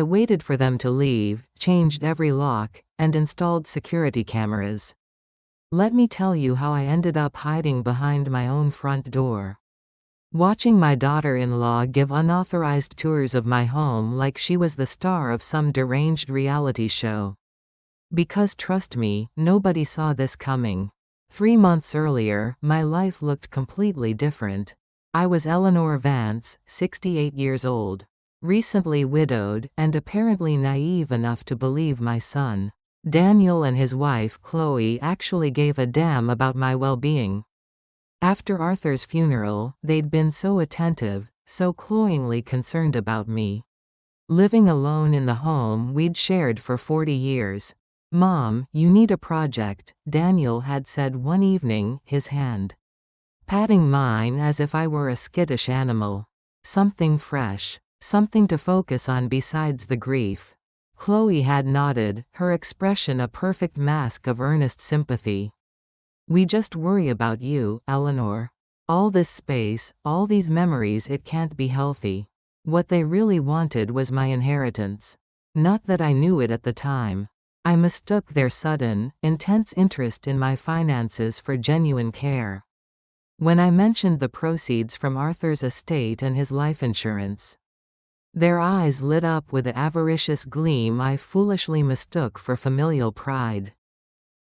I waited for them to leave, changed every lock, and installed security cameras. Let me tell you how I ended up hiding behind my own front door. Watching my daughter-in-law give unauthorized tours of my home like she was the star of some deranged reality show. Because trust me, nobody saw this coming. 3 months earlier, my life looked completely different. I was Eleanor Vance, 68 years old, recently widowed, and apparently naive enough to believe my son, Daniel, and his wife Chloe actually gave a damn about my well-being. After Arthur's funeral, they'd been so attentive, so cloyingly concerned about me. Living alone in the home we'd shared for 40 years. "Mom, you need a project," Daniel had said one evening, his hand patting mine as if I were a skittish animal. "Something fresh. Something to focus on besides the grief." Chloe had nodded, her expression a perfect mask of earnest sympathy. "We just worry about you, Eleanor. All this space, all these memories, it can't be healthy." What they really wanted was my inheritance. Not that I knew it at the time. I mistook their sudden, intense interest in my finances for genuine care. When I mentioned the proceeds from Arthur's estate and his life insurance, their eyes lit up with the avaricious gleam I foolishly mistook for familial pride.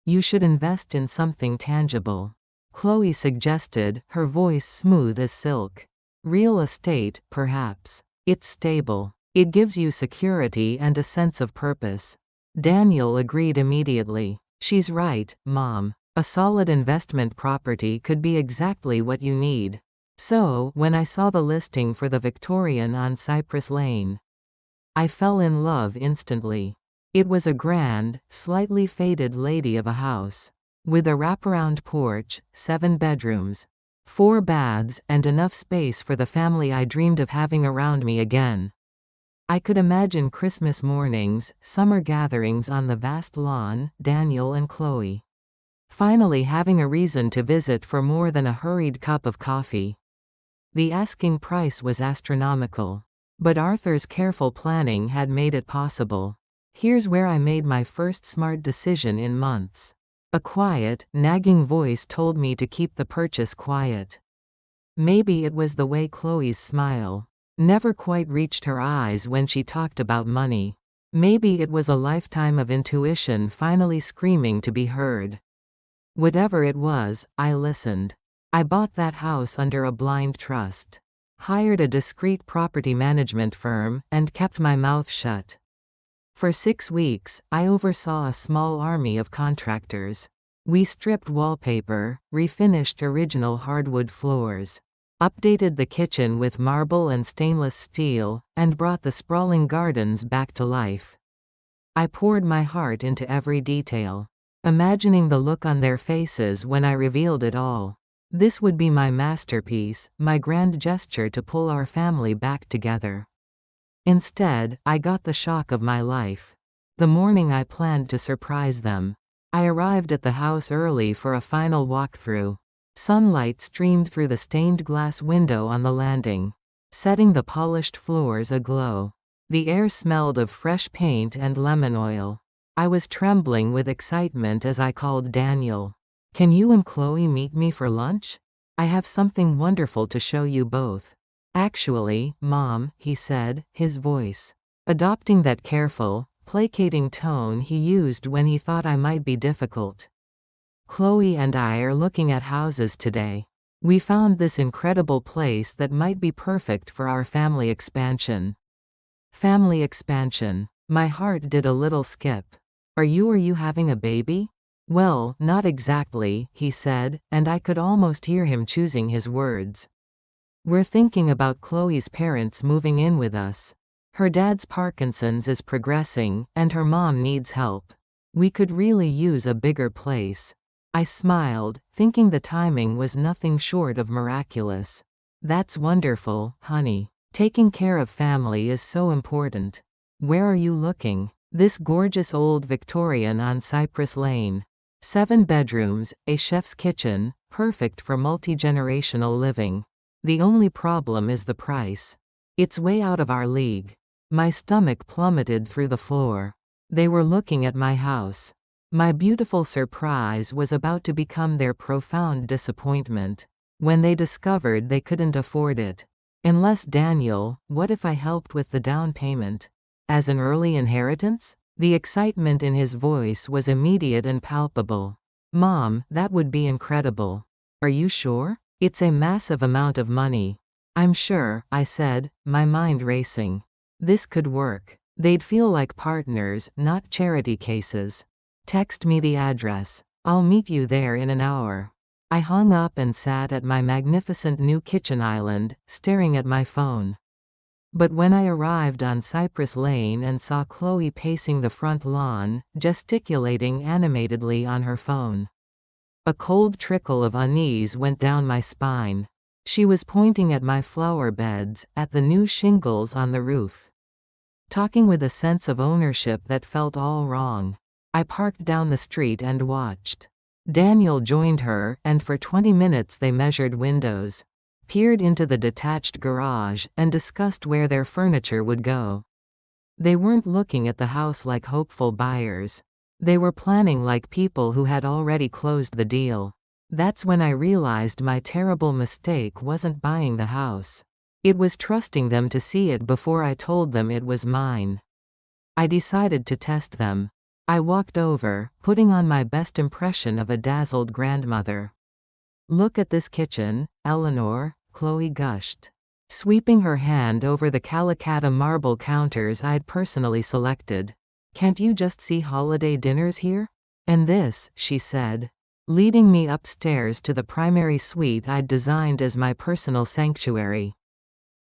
"You should invest in something tangible," Chloe suggested, her voice smooth as silk. "Real estate, perhaps. It's stable. It gives you security and a sense of purpose." Daniel agreed immediately. "She's right, Mom. A solid investment property could be exactly what you need." So, when I saw the listing for the Victorian on Cypress Lane, I fell in love instantly. It was a grand, slightly faded lady of a house, with a wraparound porch, 7 bedrooms, 4 baths, and enough space for the family I dreamed of having around me again. I could imagine Christmas mornings, summer gatherings on the vast lawn, Daniel and Chloe finally having a reason to visit for more than a hurried cup of coffee. The asking price was astronomical, but Arthur's careful planning had made it possible. Here's where I made my first smart decision in months. A quiet, nagging voice told me to keep the purchase quiet. Maybe it was the way Chloe's smile never quite reached her eyes when she talked about money. Maybe it was a lifetime of intuition finally screaming to be heard. Whatever it was, I listened. I bought that house under a blind trust, hired a discreet property management firm, and kept my mouth shut. For 6 weeks, I oversaw a small army of contractors. We stripped wallpaper, refinished original hardwood floors, updated the kitchen with marble and stainless steel, and brought the sprawling gardens back to life. I poured my heart into every detail, imagining the look on their faces when I revealed it all. This would be my masterpiece, my grand gesture to pull our family back together. Instead, I got the shock of my life. The morning I planned to surprise them, I arrived at the house early for a final walkthrough. Sunlight streamed through the stained glass window on the landing, setting the polished floors aglow. The air smelled of fresh paint and lemon oil. I was trembling with excitement as I called Daniel. "Can you and Chloe meet me for lunch? I have something wonderful to show you both." "Actually, Mom," he said, his voice adopting that careful, placating tone he used when he thought I might be difficult. "Chloe and I are looking at houses today. We found this incredible place that might be perfect for our family expansion." Family expansion. My heart did a little skip. Are you having a baby?" "Well, not exactly," he said, and I could almost hear him choosing his words. "We're thinking about Chloe's parents moving in with us. Her dad's Parkinson's is progressing, and her mom needs help. We could really use a bigger place." I smiled, thinking the timing was nothing short of miraculous. "That's wonderful, honey. Taking care of family is so important. Where are you looking?" "This gorgeous old Victorian on Cypress Lane. 7 bedrooms, a chef's kitchen, perfect for multi-generational living. The only problem is the price. It's way out of our league." My stomach plummeted through the floor. They were looking at my house. My beautiful surprise was about to become their profound disappointment when they discovered they couldn't afford it. Unless Daniel, what if I helped with the down payment? As an early inheritance? The excitement in his voice was immediate and palpable. Mom, that would be incredible. Are you sure? It's a massive amount of money. I'm sure, I said, my mind racing. This could work. They'd feel like partners, not charity cases. Text me the address. I'll meet you there in an hour. I hung up and sat at my magnificent new kitchen island, staring at my phone. But when I arrived on Cypress Lane and saw Chloe pacing the front lawn, gesticulating animatedly on her phone, a cold trickle of unease went down my spine. She was pointing at my flower beds, at the new shingles on the roof, talking with a sense of ownership that felt all wrong. I parked down the street and watched. Daniel joined her, and for 20 minutes they measured windows, peered into the detached garage, and discussed where their furniture would go. They weren't looking at the house like hopeful buyers. They were planning like people who had already closed the deal. That's when I realized my terrible mistake wasn't buying the house. It was trusting them to see it before I told them it was mine. I decided to test them. I walked over, putting on my best impression of a dazzled grandmother. Look at this kitchen, Eleanor, Chloe gushed, sweeping her hand over the Calacatta marble counters I'd personally selected. Can't you just see holiday dinners here? And this, she said, leading me upstairs to the primary suite I'd designed as my personal sanctuary.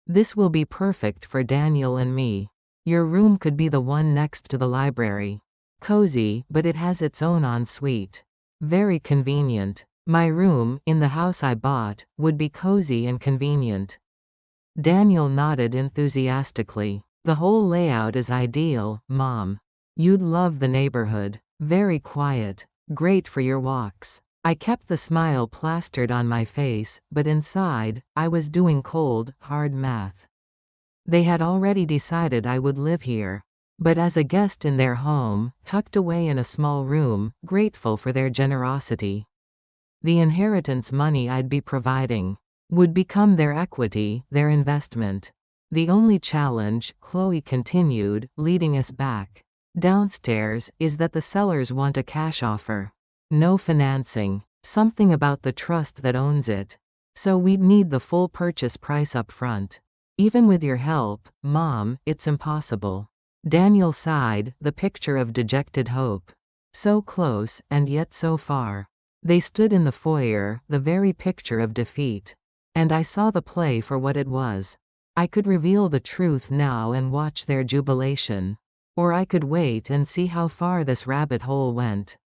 This will be perfect for Daniel and me. Your room could be the one next to the library. Cozy, but it has its own ensuite. Very convenient. My room, in the house I bought, would be cozy and convenient. Daniel nodded enthusiastically. The whole layout is ideal, Mom. You'd love the neighborhood. Very quiet. Great for your walks. I kept the smile plastered on my face, but inside, I was doing cold, hard math. They had already decided I would live here. But as a guest in their home, tucked away in a small room, grateful for their generosity. The inheritance money I'd be providing would become their equity, their investment. The only challenge, Chloe continued, leading us back downstairs, is that the sellers want a cash offer. No financing. Something about the trust that owns it. So we'd need the full purchase price up front. Even with your help, Mom, it's impossible. Daniel sighed, the picture of dejected hope. So close, and yet so far. They stood in the foyer, the very picture of defeat. And I saw the play for what it was. I could reveal the truth now and watch their jubilation. Or I could wait and see how far this rabbit hole went.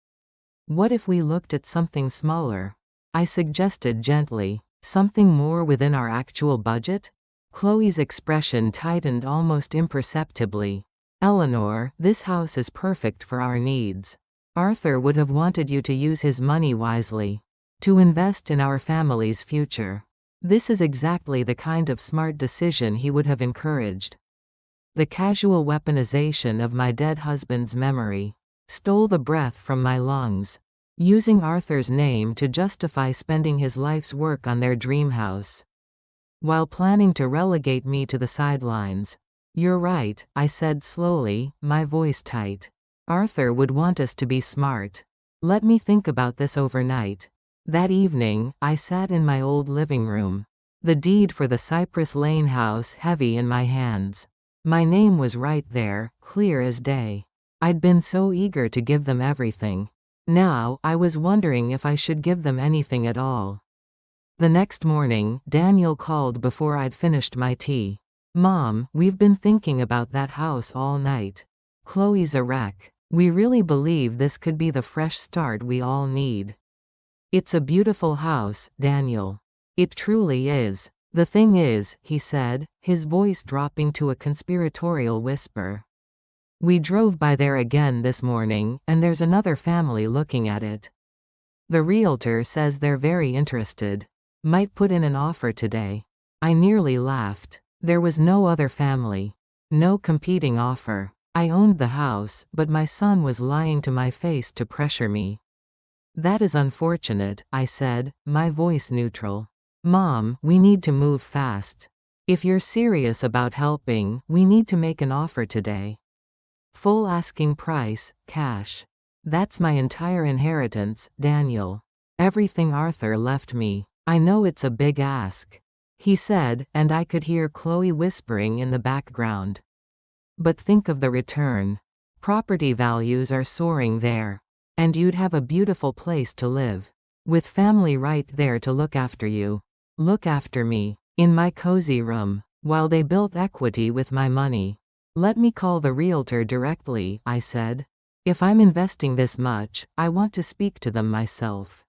What if we looked at something smaller? I suggested gently. Something more within our actual budget? Chloe's expression tightened almost imperceptibly. Eleanor, this house is perfect for our needs. Arthur would have wanted you to use his money wisely. To invest in our family's future. This is exactly the kind of smart decision he would have encouraged. The casual weaponization of my dead husband's memory stole the breath from my lungs. Using Arthur's name to justify spending his life's work on their dream house, while planning to relegate me to the sidelines. You're right, I said slowly, my voice tight. Arthur would want us to be smart. Let me think about this overnight. That evening, I sat in my old living room. The deed for the Cypress Lane house heavy in my hands. My name was right there, clear as day. I'd been so eager to give them everything. Now, I was wondering if I should give them anything at all. The next morning, Daniel called before I'd finished my tea. Mom, we've been thinking about that house all night. Chloe's a wreck. We really believe this could be the fresh start we all need. It's a beautiful house, Daniel. It truly is. The thing is, he said, his voice dropping to a conspiratorial whisper. We drove by there again this morning, and there's another family looking at it. The realtor says they're very interested. Might put in an offer today. I nearly laughed. There was no other family. No competing offer. I owned the house, but my son was lying to my face to pressure me. That is unfortunate, I said, my voice neutral. Mom, we need to move fast. If you're serious about helping, we need to make an offer today. Full asking price, cash. That's my entire inheritance, Daniel. Everything Arthur left me. I know it's a big ask, he said, and I could hear Chloe whispering in the background. But think of the return. Property values are soaring there. And you'd have a beautiful place to live. With family right there to look after you. Look after me. In my cozy room. While they built equity with my money. Let me call the realtor directly, I said. If I'm investing this much, I want to speak to them myself.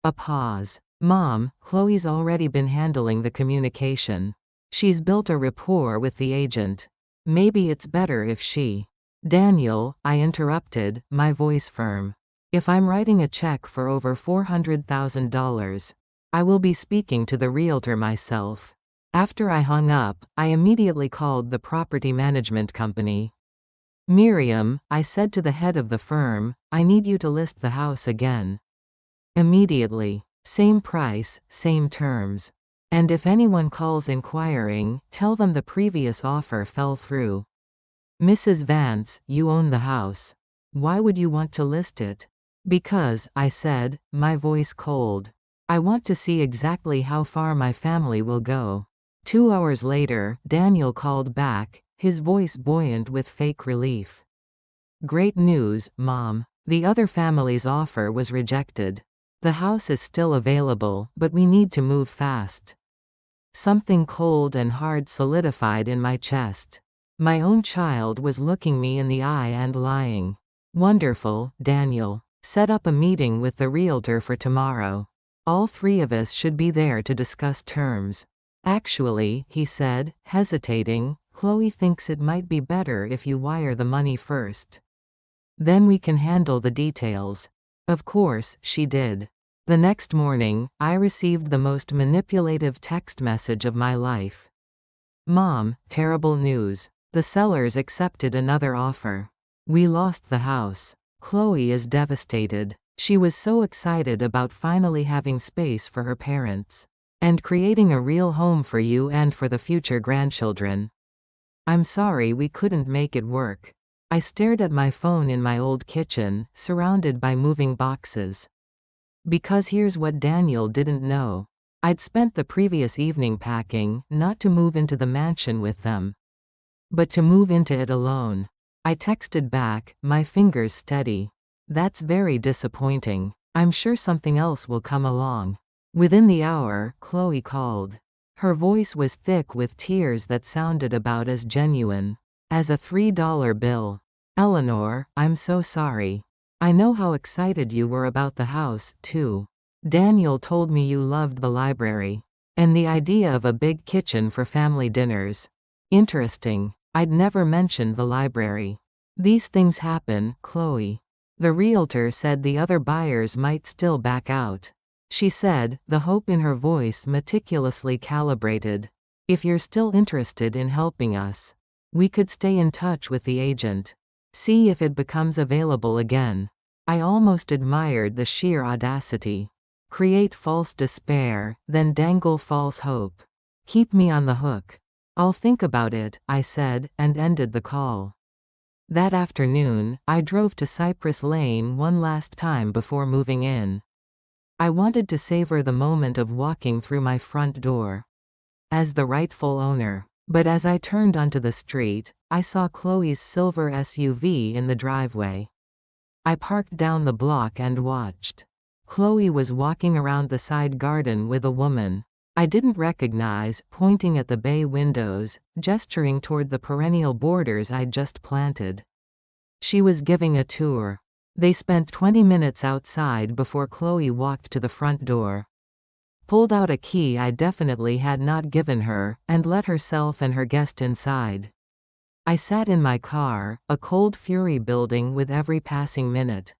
A pause. Mom, Chloe's already been handling the communication. She's built a rapport with the agent. Maybe it's better if she. Daniel, I interrupted, my voice firm. If I'm writing a check for over $400,000, I will be speaking to the realtor myself. After I hung up, I immediately called the property management company. Miriam, I said to the head of the firm, I need you to list the house again. Immediately. Same price, same terms. And if anyone calls inquiring, tell them the previous offer fell through. Mrs. Vance, you own the house. Why would you want to list it? Because, I said, my voice cold. I want to see exactly how far my family will go. 2 hours later, Daniel called back, his voice buoyant with fake relief. Great news, Mom. The other family's offer was rejected. The house is still available, but we need to move fast. Something cold and hard solidified in my chest. My own child was looking me in the eye and lying. Wonderful, Daniel. Set up a meeting with the realtor for tomorrow. All 3 of us should be there to discuss terms. Actually, he said, hesitating, Chloe thinks it might be better if you wire the money first. Then we can handle the details. Of course, she did. The next morning, I received the most manipulative text message of my life. Mom, terrible news. The sellers accepted another offer. We lost the house. Chloe is devastated. She was so excited about finally having space for her parents. And creating a real home for you and for the future grandchildren. I'm sorry we couldn't make it work. I stared at my phone in my old kitchen, surrounded by moving boxes. Because here's what Daniel didn't know. I'd spent the previous evening packing, not to move into the mansion with them, but to move into it alone. I texted back, my fingers steady. That's very disappointing. I'm sure something else will come along. Within the hour, Chloe called. Her voice was thick with tears that sounded about as genuine as a $3 bill. Eleanor, I'm so sorry. I know how excited you were about the house, too. Daniel told me you loved the library. And the idea of a big kitchen for family dinners. Interesting. I'd never mentioned the library. These things happen, Chloe. The realtor said the other buyers might still back out. She said, the hope in her voice meticulously calibrated. If you're still interested in helping us, we could stay in touch with the agent. See if it becomes available again. I almost admired the sheer audacity. Create false despair, then dangle false hope. Keep me on the hook. I'll think about it, I said, and ended the call. That afternoon, I drove to Cypress Lane one last time before moving in. I wanted to savor the moment of walking through my front door as the rightful owner. But as I turned onto the street, I saw Chloe's silver SUV in the driveway. I parked down the block and watched. Chloe was walking around the side garden with a woman I didn't recognize, pointing at the bay windows, gesturing toward the perennial borders I'd just planted. She was giving a tour. They spent 20 minutes outside before Chloe walked to the front door. Pulled out a key I definitely had not given her, and let herself and her guest inside. I sat in my car, a cold fury building with every passing minute.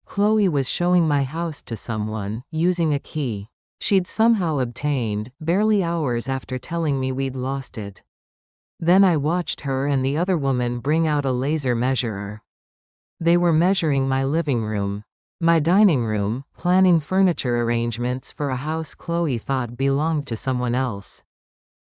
Chloe was showing my house to someone, using a key she'd somehow obtained, barely hours after telling me we'd lost it. Then I watched her and the other woman bring out a laser measurer. They were measuring my living room, my dining room, planning furniture arrangements for a house Chloe thought belonged to someone else.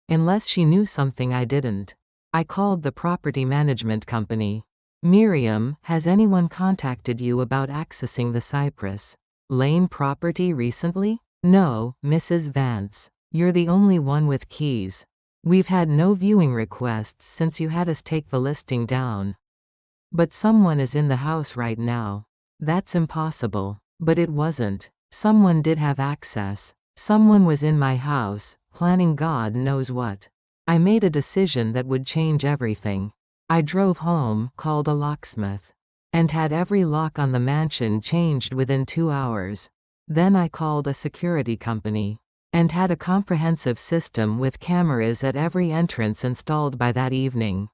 Unless she knew something I didn't. I called the property management company. Miriam, has anyone contacted you about accessing the Cypress Lane property recently? No, Mrs. Vance. You're the only one with keys. We've had no viewing requests since you had us take the listing down. But someone is in the house right now. That's impossible. But it wasn't. Someone did have access. Someone was in my house, planning God knows what. I made a decision that would change everything. I drove home, called a locksmith, and had every lock on the mansion changed within 2 hours. Then I called a security company, and had a comprehensive system with cameras at every entrance installed by that evening.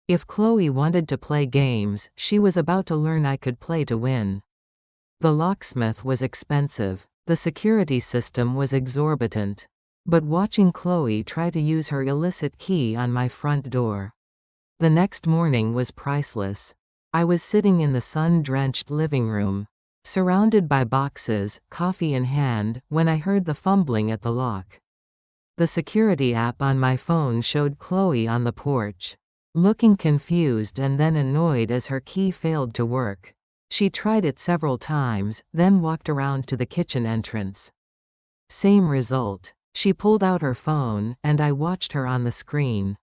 If Chloe wanted to play games, she was about to learn I could play to win. The locksmith was expensive. The security system was exorbitant. But watching Chloe try to use her illicit key on my front door. The next morning was priceless. I was sitting in the sun-drenched living room, surrounded by boxes, coffee in hand, when I heard the fumbling at the lock. The security app on my phone showed Chloe on the porch, looking confused and then annoyed as her key failed to work. She tried it several times, then walked around to the kitchen entrance. Same result. She pulled out her phone, and I watched her on the screen,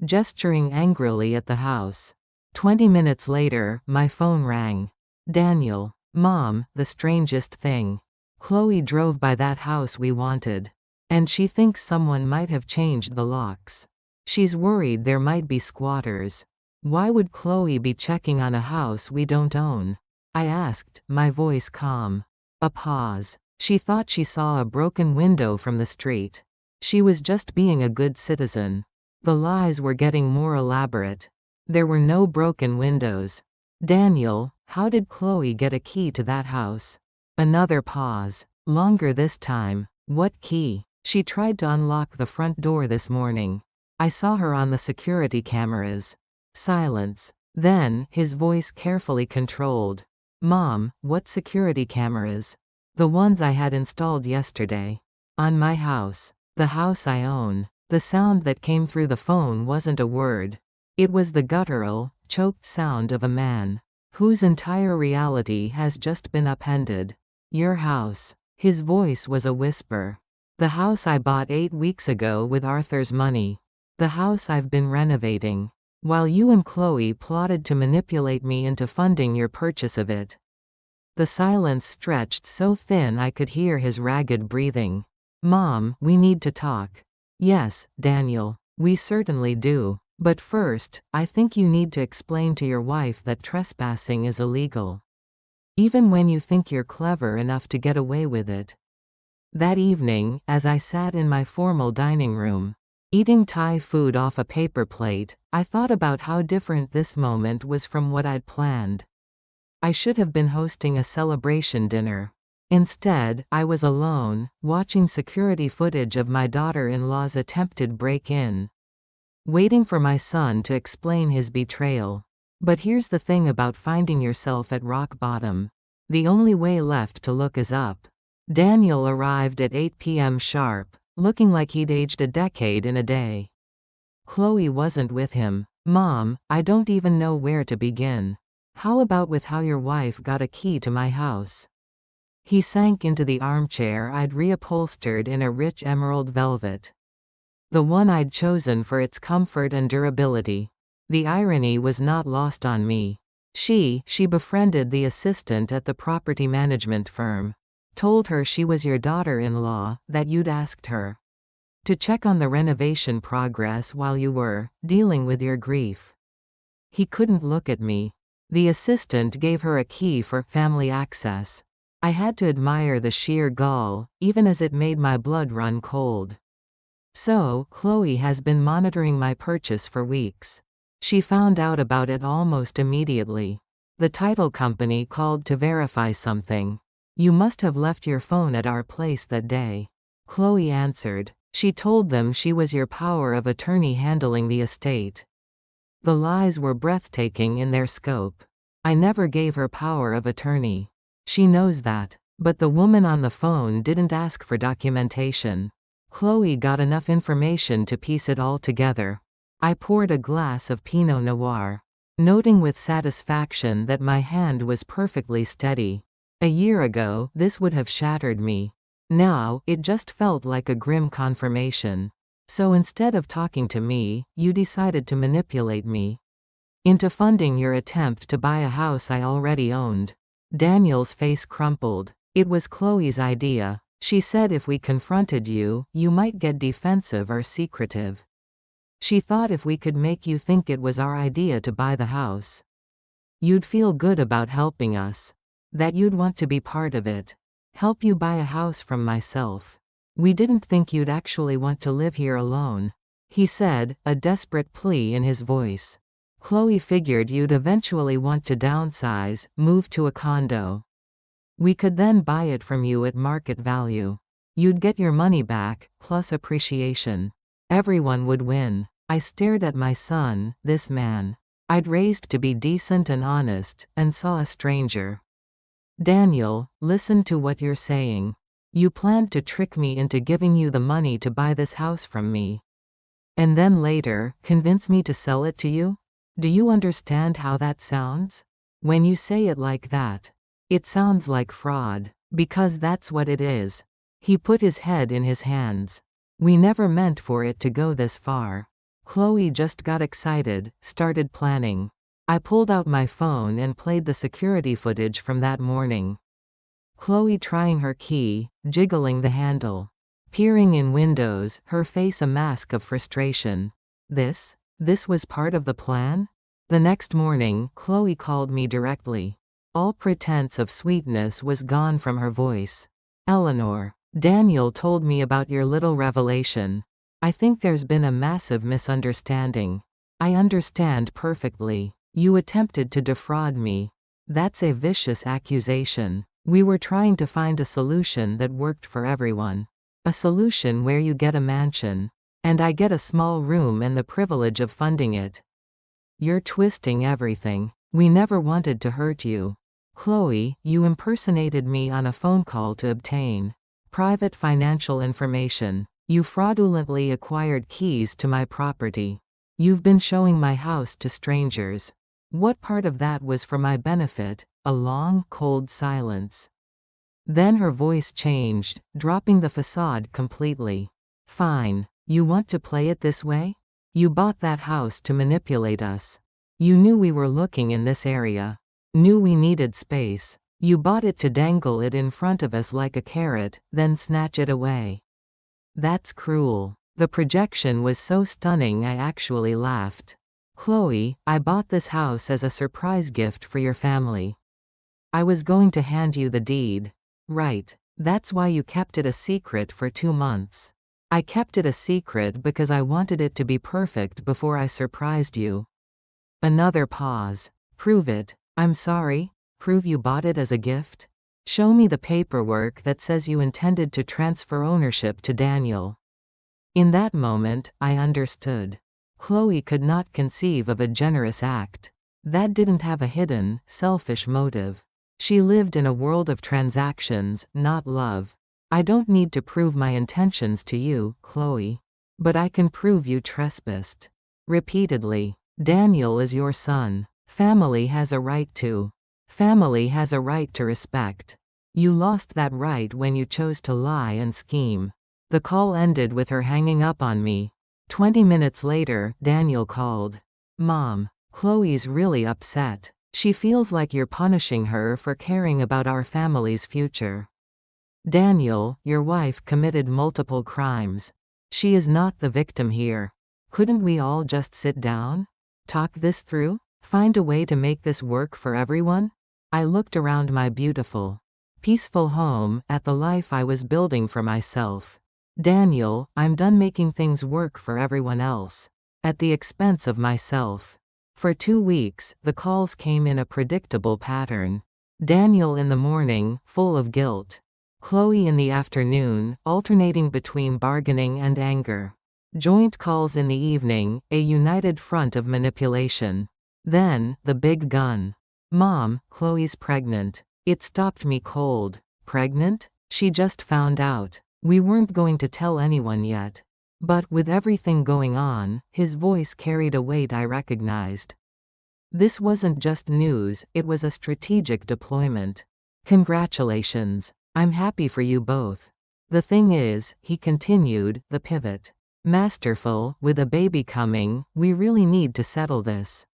gesturing angrily at the house. 20 minutes later, my phone rang. Daniel. Mom, the strangest thing. Chloe drove by that house we wanted. And she thinks someone might have changed the locks. She's worried there might be squatters. Why would Chloe be checking on a house we don't own? I asked, my voice calm. A pause. She thought she saw a broken window from the street. She was just being a good citizen. The lies were getting more elaborate. There were no broken windows. Daniel, how did Chloe get a key to that house? Another pause. Longer this time. What key? She tried to unlock the front door this morning. I saw her on the security cameras. Silence. Then, his voice carefully controlled. Mom, what security cameras? The ones I had installed yesterday. On my house. The house I own. The sound that came through the phone wasn't a word. It was the guttural, choked sound of a man whose entire reality has just been upended. Your house. His voice was a whisper. The house I bought 8 weeks ago with Arthur's money. The house I've been renovating. While you and Chloe plotted to manipulate me into funding your purchase of it. The silence stretched so thin I could hear his ragged breathing. Mom, we need to talk. Yes, Daniel, we certainly do. But first, I think you need to explain to your wife that trespassing is illegal. Even when you think you're clever enough to get away with it. That evening, as I sat in my formal dining room, eating Thai food off a paper plate, I thought about how different this moment was from what I'd planned. I should have been hosting a celebration dinner. Instead, I was alone, watching security footage of my daughter-in-law's attempted break-in. Waiting for my son to explain his betrayal. But here's the thing about finding yourself at rock bottom. The only way left to look is up. Daniel arrived at 8 p.m. sharp, looking like he'd aged a decade in a day. Chloe wasn't with him. Mom, I don't even know where to begin. How about with how your wife got a key to my house? He sank into the armchair I'd reupholstered in a rich emerald velvet. The one I'd chosen for its comfort and durability. The irony was not lost on me. She befriended the assistant at the property management firm. Told her she was your daughter-in-law, that you'd asked her to check on the renovation progress while you were dealing with your grief. He couldn't look at me. The assistant gave her a key for family access. I had to admire the sheer gall, even as it made my blood run cold. So, Chloe has been monitoring my purchase for weeks. She found out about it almost immediately. The title company called to verify something. You must have left your phone at our place that day. Chloe answered. She told them she was your power of attorney handling the estate. The lies were breathtaking in their scope. I never gave her power of attorney. She knows that. But the woman on the phone didn't ask for documentation. Chloe got enough information to piece it all together. I poured a glass of Pinot Noir, noting with satisfaction that my hand was perfectly steady. A year ago, this would have shattered me. Now, it just felt like a grim confirmation. So instead of talking to me, you decided to manipulate me into funding your attempt to buy a house I already owned. Daniel's face crumpled. It was Chloe's idea. She said if we confronted you, you might get defensive or secretive. She thought if we could make you think it was our idea to buy the house, you'd feel good about helping us. That you'd want to be part of it. Help you buy a house from myself. We didn't think you'd actually want to live here alone, he said, a desperate plea in his voice. Chloe figured you'd eventually want to downsize, move to a condo. We could then buy it from you at market value. You'd get your money back, plus appreciation. Everyone would win. I stared at my son, this man I'd raised to be decent and honest, and saw a stranger. Daniel, listen to what you're saying. You planned to trick me into giving you the money to buy this house from me. And then later, convince me to sell it to you? Do you understand how that sounds? When you say it like that, it sounds like fraud, because that's what it is. He put his head in his hands. We never meant for it to go this far. Chloe just got excited, started planning. I pulled out my phone and played the security footage from that morning. Chloe trying her key, jiggling the handle. Peering in windows, her face a mask of frustration. This was part of the plan? The next morning, Chloe called me directly. All pretense of sweetness was gone from her voice. Eleanor, Daniel told me about your little revelation. I think there's been a massive misunderstanding. I understand perfectly. You attempted to defraud me. That's a vicious accusation. We were trying to find a solution that worked for everyone. A solution where you get a mansion, and I get a small room and the privilege of funding it. You're twisting everything. We never wanted to hurt you. Chloe, you impersonated me on a phone call to obtain private financial information. You fraudulently acquired keys to my property. You've been showing my house to strangers. What part of that was for my benefit? A long, cold silence. Then her voice changed, dropping the facade completely. Fine. You want to play it this way? You bought that house to manipulate us. You knew we were looking in this area. Knew we needed space. You bought it to dangle it in front of us like a carrot, then snatch it away. That's cruel. The projection was so stunning I actually laughed. Chloe, I bought this house as a surprise gift for your family. I was going to hand you the deed. Right. That's why you kept it a secret for 2 months. I kept it a secret because I wanted it to be perfect before I surprised you. Another pause. Prove it. I'm sorry. Prove you bought it as a gift? Show me the paperwork that says you intended to transfer ownership to Daniel. In that moment, I understood. Chloe could not conceive of a generous act that didn't have a hidden, selfish motive. She lived in a world of transactions, not love. I don't need to prove my intentions to you, Chloe. But I can prove you trespassed. Repeatedly. Daniel is your son. Family has a right to respect. You lost that right when you chose to lie and scheme. The call ended with her hanging up on me. 20 minutes later, Daniel called. Mom, Chloe's really upset. She feels like you're punishing her for caring about our family's future. Daniel, your wife committed multiple crimes. She is not the victim here. Couldn't we all just sit down? Talk this through? Find a way to make this work for everyone? I looked around my beautiful, peaceful home, at the life I was building for myself. Daniel, I'm done making things work for everyone else, at the expense of myself. For 2 weeks, the calls came in a predictable pattern. Daniel in the morning, full of guilt. Chloe in the afternoon, alternating between bargaining and anger. Joint calls in the evening, a united front of manipulation. Then, the big gun. Mom, Chloe's pregnant. It stopped me cold. Pregnant? She just found out. We weren't going to tell anyone yet. But with everything going on, his voice carried a weight I recognized. This wasn't just news, it was a strategic deployment. Congratulations. I'm happy for you both. The thing is, he continued, the pivot. Masterful, with a baby coming, we really need to settle this.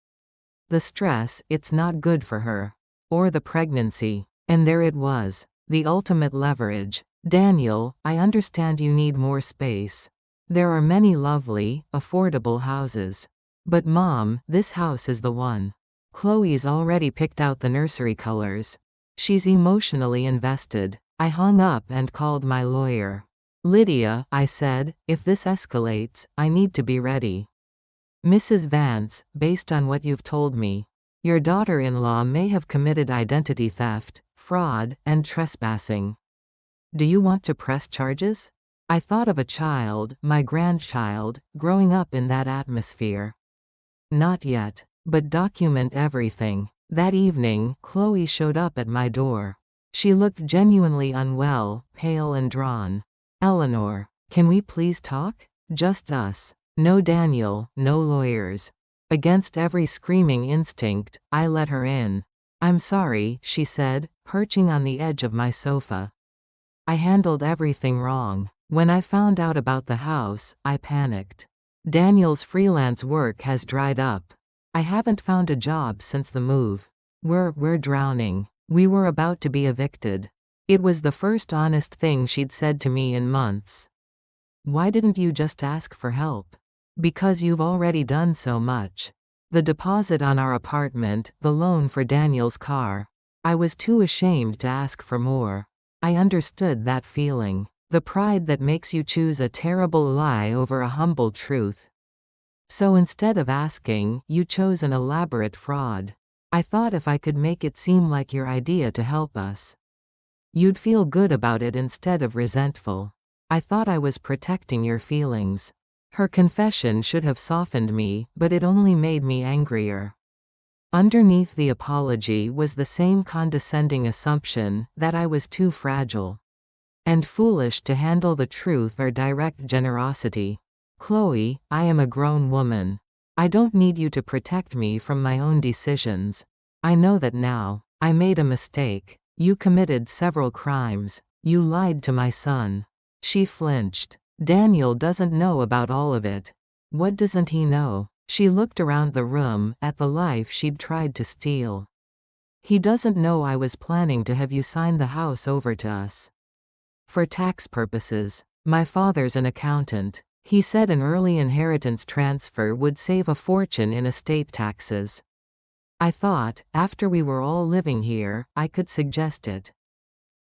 The stress, it's not good for her. Or the pregnancy. And there it was. The ultimate leverage. Daniel, I understand you need more space. There are many lovely, affordable houses. But Mom, this house is the one. Chloe's already picked out the nursery colors. She's emotionally invested. I hung up and called my lawyer. Lydia, I said, if this escalates, I need to be ready. Mrs. Vance, based on what you've told me, your daughter-in-law may have committed identity theft, fraud, and trespassing. Do you want to press charges? I thought of a child, my grandchild, growing up in that atmosphere. Not yet. But document everything. That evening, Chloe showed up at my door. She looked genuinely unwell, pale and drawn. Eleanor, can we please talk? Just us. No Daniel, no lawyers. Against every screaming instinct, I let her in. I'm sorry, she said, perching on the edge of my sofa. I handled everything wrong. When I found out about the house, I panicked. Daniel's freelance work has dried up. I haven't found a job since the move. We're drowning. We were about to be evicted. It was the first honest thing she'd said to me in months. Why didn't you just ask for help? Because you've already done so much. The deposit on our apartment, the loan for Daniel's car. I was too ashamed to ask for more. I understood that feeling. The pride that makes you choose a terrible lie over a humble truth. So instead of asking, you chose an elaborate fraud. I thought if I could make it seem like your idea to help us, you'd feel good about it instead of resentful. I thought I was protecting your feelings. Her confession should have softened me, but it only made me angrier. Underneath the apology was the same condescending assumption that I was too fragile and foolish to handle the truth or direct generosity. Chloe, I am a grown woman. I don't need you to protect me from my own decisions. I know that now. I made a mistake. You committed several crimes. You lied to my son. She flinched. Daniel doesn't know about all of it. What doesn't he know? She looked around the room, at the life she'd tried to steal. He doesn't know I was planning to have you sign the house over to us. For tax purposes. My father's an accountant. He said an early inheritance transfer would save a fortune in estate taxes. I thought, after we were all living here, I could suggest it.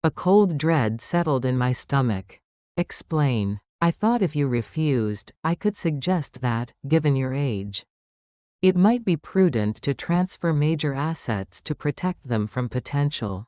A cold dread settled in my stomach. Explain. I thought if you refused, I could suggest that, given your age, it might be prudent to transfer major assets to protect them from potential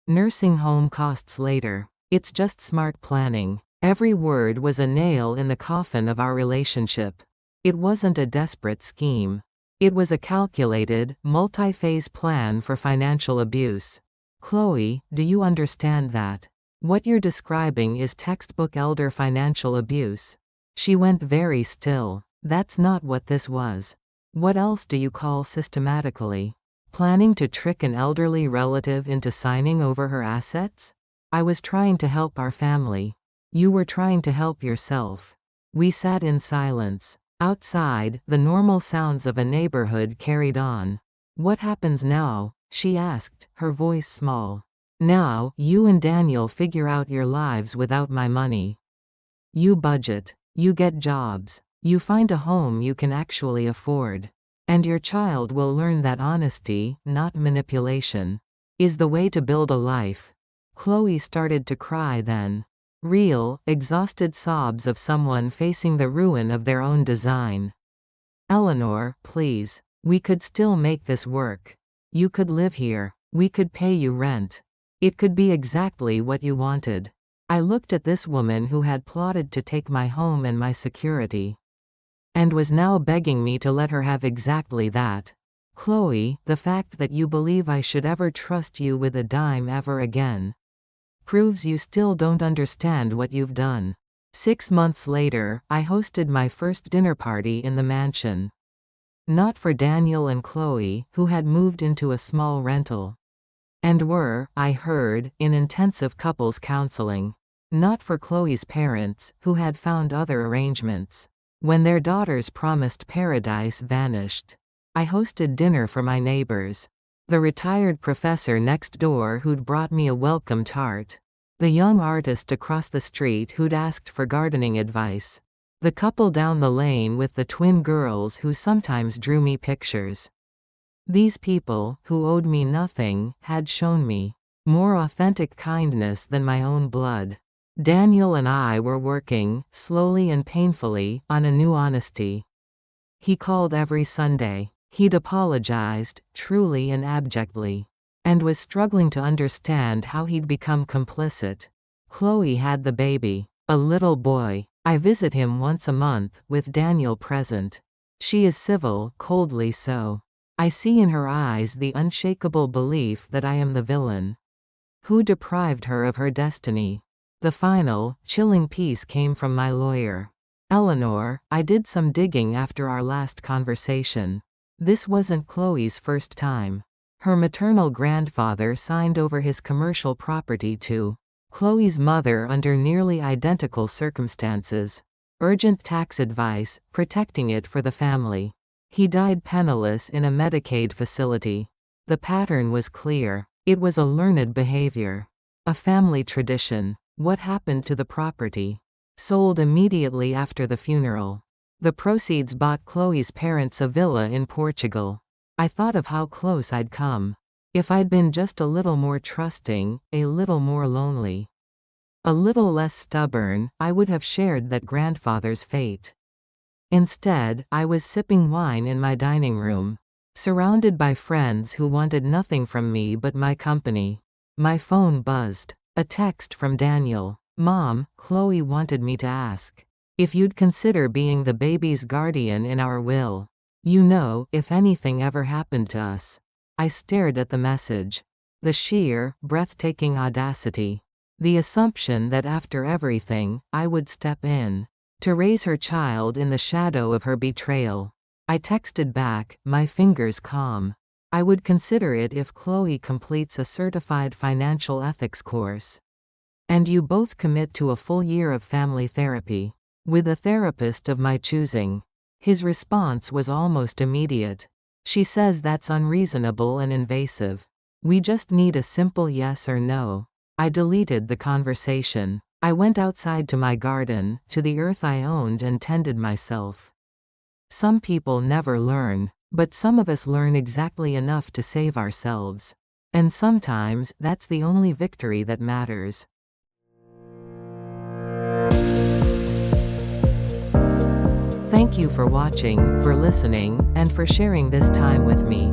nursing home costs later. It's just smart planning. Every word was a nail in the coffin of our relationship. It wasn't a desperate scheme. It was a calculated, multi-phase plan for financial abuse. Chloe, do you understand that? What you're describing is textbook elder financial abuse. She went very still. That's not what this was. What else do you call systematically? Planning to trick an elderly relative into signing over her assets? I was trying to help our family. You were trying to help yourself. We sat in silence. Outside, the normal sounds of a neighborhood carried on. What happens now? She asked, her voice small. Now, you and Daniel figure out your lives without my money. You budget. You get jobs. You find a home you can actually afford. And your child will learn that honesty, not manipulation, is the way to build a life. Chloe started to cry then. Real, exhausted sobs of someone facing the ruin of their own design. Eleanor, please. We could still make this work. You could live here. We could pay you rent. It could be exactly what you wanted. I looked at this woman who had plotted to take my home and my security, and was now begging me to let her have exactly that. Chloe, the fact that you believe I should ever trust you with a dime ever again proves you still don't understand what you've done. 6 months later, I hosted my first dinner party in the mansion. Not for Daniel and Chloe, who had moved into a small rental and were, I heard, in intensive couples counseling. Not for Chloe's parents, who had found other arrangements when their daughter's promised paradise vanished. I hosted dinner for my neighbors. The retired professor next door who'd brought me a welcome tart. The young artist across the street who'd asked for gardening advice. The couple down the lane with the twin girls who sometimes drew me pictures. These people, who owed me nothing, had shown me more authentic kindness than my own blood. Daniel and I were working, slowly and painfully, on a new honesty. He called every Sunday. He'd apologized, truly and abjectly, and was struggling to understand how he'd become complicit. Chloe had the baby, a little boy. I visit him once a month, with Daniel present. She is civil, coldly so. I see in her eyes the unshakable belief that I am the villain who deprived her of her destiny. The final, chilling piece came from my lawyer. Eleanor, I did some digging after our last conversation. This wasn't Chloe's first time. Her maternal grandfather signed over his commercial property to Chloe's mother under nearly identical circumstances. Urgent tax advice, protecting it for the family. He died penniless in a Medicaid facility. The pattern was clear. It was a learned behavior. A family tradition. What happened to the property? Sold immediately after the funeral. The proceeds bought Chloe's parents a villa in Portugal. I thought of how close I'd come. If I'd been just a little more trusting, a little more lonely, a little less stubborn, I would have shared that grandfather's fate. Instead, I was sipping wine in my dining room, surrounded by friends who wanted nothing from me but my company. My phone buzzed. A text from Daniel. Mom, Chloe wanted me to ask if you'd consider being the baby's guardian in our will. You know, if anything ever happened to us. I stared at the message. The sheer, breathtaking audacity. The assumption that after everything, I would step in to raise her child in the shadow of her betrayal. I texted back, my fingers calm. I would consider it if Chloe completes a certified financial ethics course. And you both commit to a full year of family therapy. With a therapist of my choosing. His response was almost immediate. She says that's unreasonable and invasive. We just need a simple yes or no. I deleted the conversation. I went outside to my garden, to the earth I owned and tended myself. Some people never learn. But some of us learn exactly enough to save ourselves. And sometimes, that's the only victory that matters. Thank you for watching, for listening, and for sharing this time with me.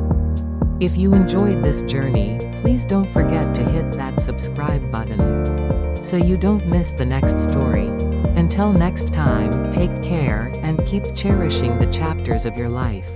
If you enjoyed this journey, please don't forget to hit that subscribe button so you don't miss the next story. Until next time, take care, and keep cherishing the chapters of your life.